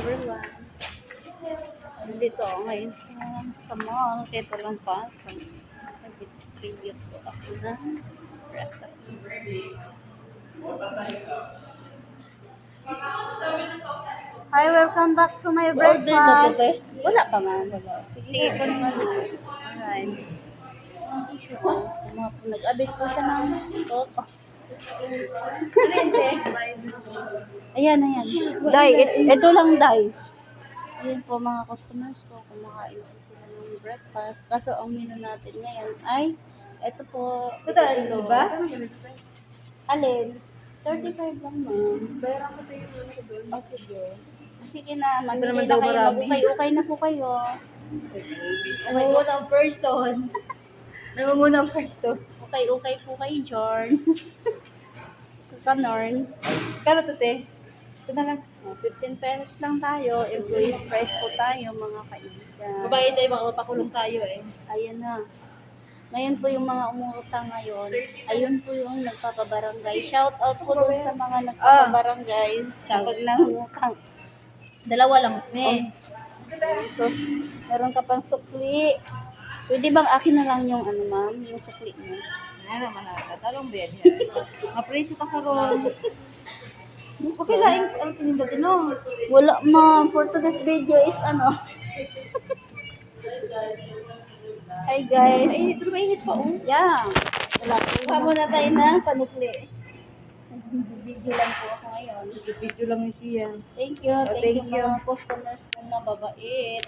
everyone. Dito ako ngayon sa mall. Kaya lang pasok. Nag-distribute po ako ng breakfast. Hi, welcome back to my breakfast. Wala pa man. Sige po naman. Alright. Nag-abit po siya ng toto. Ayan. Day, ito lang day. Ayan po mga customers ko, kumakain po sila ng breakfast. Kaso ang menu natin ngayon ay, ito po. Ito, ano ba? Alin? 35 lang ma'am. Bayaran ko tayo yung ano doon. Oh, sige. Sige na, Pero naman mamili na daw kayo. marami. Okay na po kayo. Nangungunang person. Nangungunang person. Okay po kayo, Jorn. Kanorn. Kano to, te? Ito na lang. 15 pesos lang tayo. Employees price po tayo, mga kaibigan. Babae tayo, baka mapakulong tayo eh. Ayan na. Ngayon po yung mga umutang ngayon. Ayun po yung nagpapabarangay. Shout out po dun sa mga nagpapabarangay. Kapag nangutang. Dalawa lang. So, meron ka pang sukli. Pwede bang akin na lang yung ano ma'am, yung sukli mo? Ano naman na, talong bed. Mapreso ka karon. Okay lang, ang tininda din no. Wala ma'am. For today's video is ano. Hi guys. Mainit, pero mainit pa oh. Yeah. Wala. Kuha muna tayo ng panukli. Video lang po ako ngayon. Video lang yung siya. Thank you. Thank you mga customers kong mababait.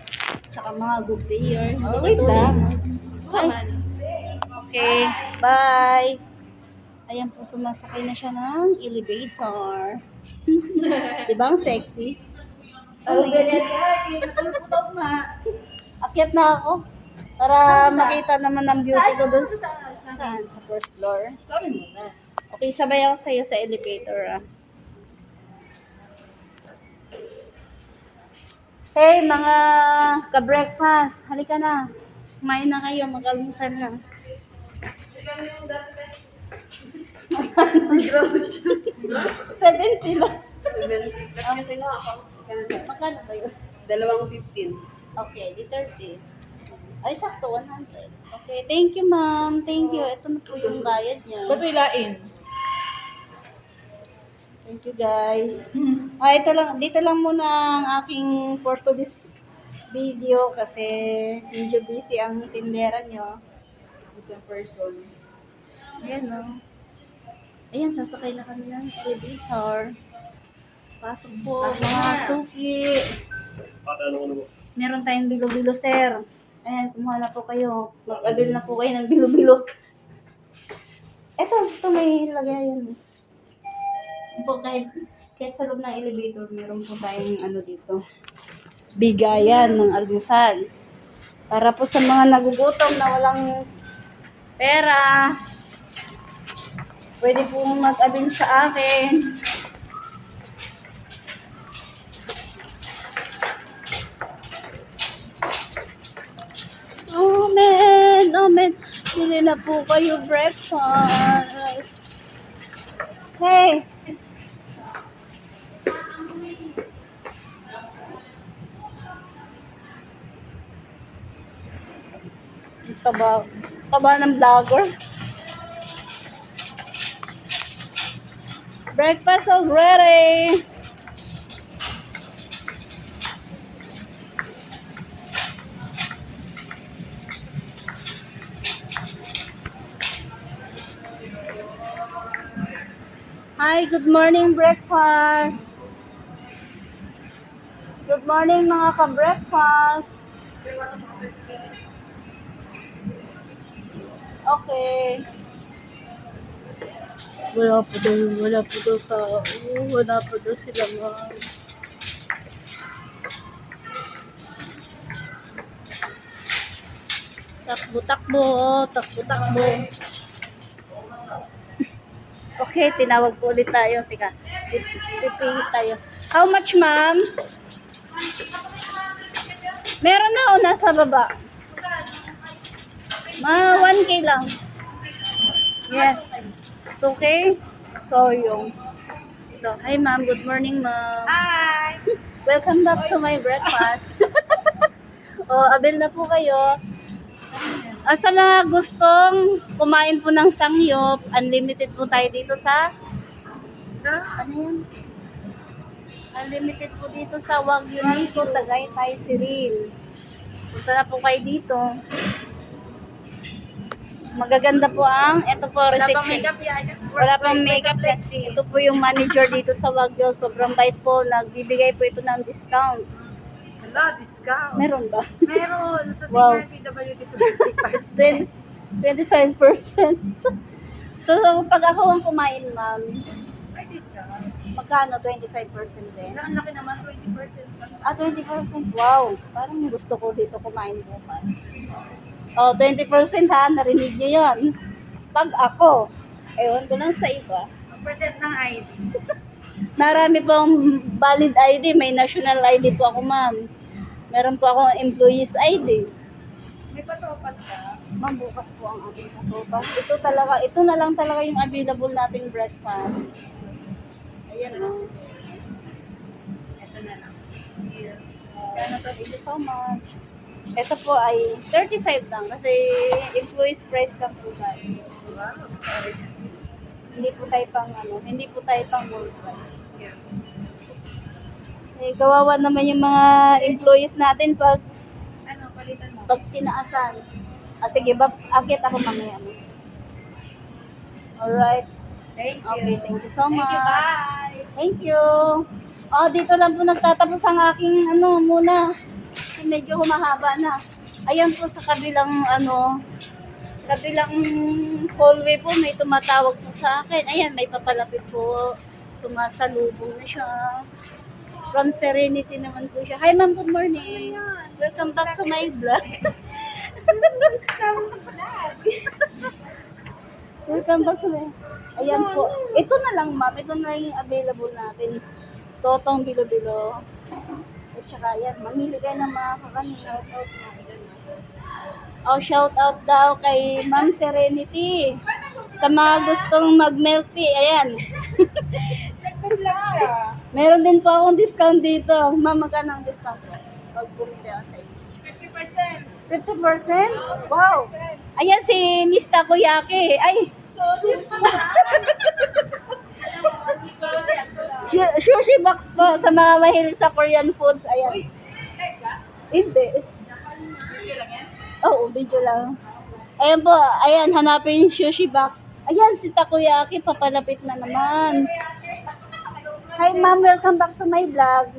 Tsaka mga good player. Oh, wait lang. Ay. Okay. Bye. Ayan po, sumasakay na siya ng elevator. Diba ang sexy? Talong bed yan. Ay, natulog po daw ma. Akyat na ako. Para makita naman ang beauty ko dun. Sa taas. Saan? Sa first floor. Sabi mo na. Okay, sabay ako sa'yo sa elevator. Hey, mga ka-breakfast. Halika na. Kumain na kayo. Mag-almusal na. 70 lang. Magkano ba yun? 2.15. Okay, di 30. Ay, sakto, 100. Okay, thank you ma'am. Thank you. Ito na po yung bayad niya. Ba't may lain? Thank you guys. Ito lang, dito lang muna ang aking for today's video kasi medyo busy ang tindera nyo. Isang person. Ayan o. Ayan, sasakay na kami ng elevator. Pasok po, mga suki. Meron tayong bilo-bilo, sir. Ayan, kumuha na po kayo. Mag-abil na po kayo ng bilo-bilo. Ito may lagayan. Po, kahit sa loob ng elevator, meron po tayong ano dito. Bigayan ng almusal. Para po sa mga nagugutom na walang pera, pwede pong mag-abil sa akin. Amen. Bili na po kayo breakfast. Hey! Taba ng vlogger. Breakfast already. Hi, good morning breakfast. Good morning mga ka-breakfast. Okay. Wala po daw tao. Wala po daw sila mga. Takbo. Okay, tinawag po ulit tayo. Teka, pipihit tayo. How much, ma'am? Meron na o nasa baba? 1K lang. Yes. It's okay? So, yung... So, hi ma'am. Good morning, ma'am. Hi! Welcome back to my breakfast. O, avail na po kayo. Sa mga gustong kumain po ng sangyup, unlimited po tayo dito sa ano yan? Unlimited po dito sa Wagyu Nico, Tagaytay, Cyril. Punta na po kayo dito. Magaganda po ito po, reception. Wala pang makeup yan. Ito po yung manager dito sa Wagyu. Sobrang bait po. Nagbibigay po ito ng discount. Wala, discount. Meron ba? Meron. Sa Wow. senior PW dito 50%. 25%. So, pag ako ang kumain, ma'am, May discount. magkano? 25% din? Ang laki naman, 20%. 20%. Wow. Parang gusto ko dito kumain bukas. 20% ha. Narinig niyo yun. Pag ako, ewan ko lang sa iba. Percent ng ID. Marami pong valid ID. May national ID po ako, ma'am. Meron po akong employees ID. May pasopas ka. Ma'am, bukas po ang ating kasopas. Ito na lang talaga yung available nating breakfast. Ayan o. Ito na lang. Kaya thank you so much. Ito po ay 35 lang kasi employees price lang po tayo. Wow, sorry. Hindi po tayo pang world price. Yeah. Kawawa naman yung mga employees natin pag Ano, palitan mo? tinaasan. Sige, akit ako mamaya. Alright. Thank you. Okay, thank you so much. Thank you, bye. Thank you. Dito lang po nagtatapos ang aking muna. Medyo humahaba na. Ayan po sa kabilang hallway po may tumatawag po sa akin. Ayan, may papalapit po. Sumasalubong na siya. From Serenity naman po siya. Hi ma'am, good morning. Welcome back to my vlog. Welcome back to my... Ayan po. Ito na lang ma'am. Ito na yung available natin. Totong bilo-bilo. At saka yan, mamili kayo ng mga kakanin. Shout out daw kay Ma'am Serenity. Sa mga gustong mag-milk tea, ayan. Nag-vlog siya. Meron din po akong discount dito. Ma'am, magkano ang discount po? Pag bumili ako sa inyo. 50%? 50%? Wow! Ayan si Miss Takoyaki. Ay! Sushi box po sa mga mahilig sa Korean foods. Ayan. Hindi. Oo, video lang. Ayan po, ayan, hanapin yung sushi box. Ayan, si Takoyaki, papalapit na naman. Hi ma'am, welcome back to my vlog.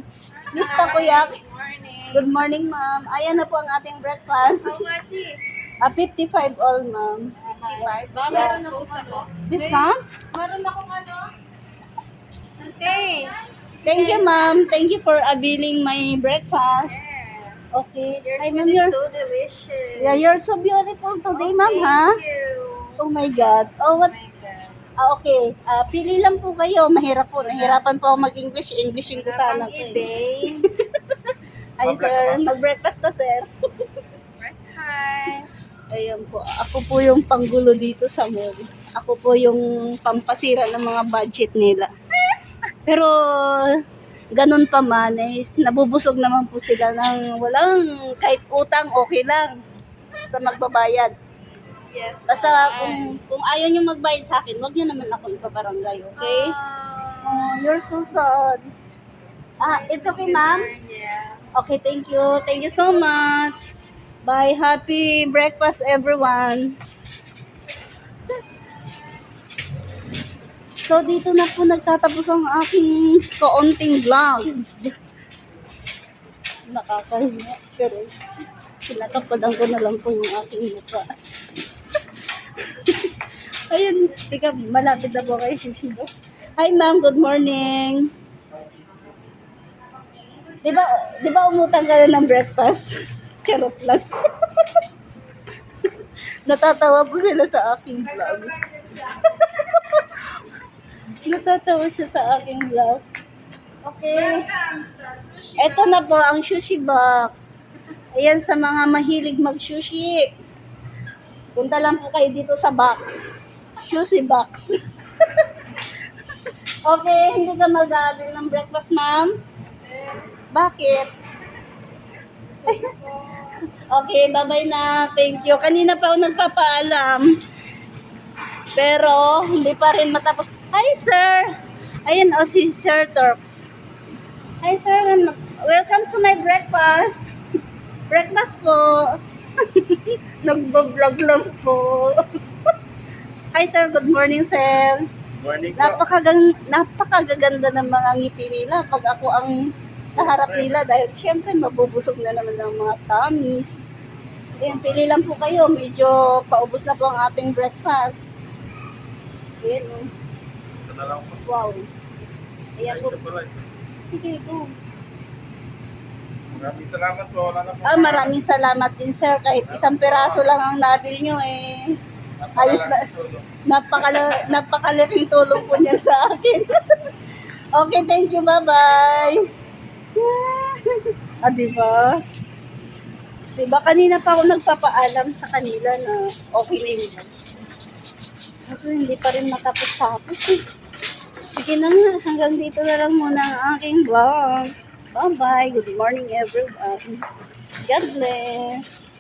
Miss Takoyaki. Morning. Good morning ma'am. Ayan na po ang ating breakfast. How much eh? 55 all ma'am. 55? Ba, meron akong ako. Discount? Meron akong ano? Okay. Thank you ma'am. Thank you for availing my breakfast. Okay. Hi ma'am, so delicious. you're so beautiful today ma'am ha. Thank you. Oh my God. Oh, what's... okay. Pili lang po kayo. Mahirap po. Nahirapan po ako mag-English. Englishin ko sana po. eBay. Ay, sir. Mag-breakfast ka, sir. Breakfast. Ayan po. Ako po yung panggulo dito sa mall. Ako po yung pampasira ng mga budget nila. Pero, ganun pa man, nabubusog naman po sila ng walang kahit utang, okay lang. Sa magbabayad. Yes. Basta kung ayaw nyo magbayad sa akin, wag nyo naman ako ipabarangay, okay? You're so sad. It's okay, ma'am? Yeah. Okay, thank you. Thank you so much. Bye. Happy breakfast, everyone. So, dito na po nagtatapos ang aking kaunting vlogs. Nakakahiya. Pero, sinakapadan ko na lang po yung aking mukha. Ayun, tika, malapit na po kay Shishido. Hi ma'am, good morning. Di ba umutang ka na ng breakfast? Charot lang. Natatawa po sila sa aking vlog. Natatawa siya sa aking vlog. Okay. Ito na po ang sushi box. Ayan sa mga mahilig mag-sushi. Punta lang po kayo dito sa box. Sushi box. Okay, hindi ka mag-aabil ng breakfast, ma'am? Bakit? Okay, bye-bye na. Thank you. Kanina pa ako nagpapaalam. Pero, hindi pa rin matapos. Hi, sir! Ayan, si Sir Turks. Hi, sir. Welcome to my breakfast. Breakfast po. Nagbablog lang po. Hi, sir. Good morning, sir. Morning po. Napakaganda ng mga ngiti nila pag ako ang naharap nila dahil syempre mabubusog na naman ng mga tummies. Ayan, pili lang po kayo. Medyo paubos na po ang ating breakfast. Ayan, oh. Ito na lang po. Wow. Ayan po. Ito po lang. Sige, go. Maraming salamat po. Wala na po. Maraming salamat din, sir. Kahit isang piraso lang ang nabil nyo, eh. Ayos na. Napakalaking tulong po niya sa akin. Okay, thank you. Bye-bye. Diba? Diba, kanina pa ako nagpapaalam sa kanila na okay na yung vlogs. Kaso hindi pa rin matapos-tapos eh. Sige na nga, hanggang dito na lang muna ang aking vlogs. Bye-bye. Good morning, everyone. God bless.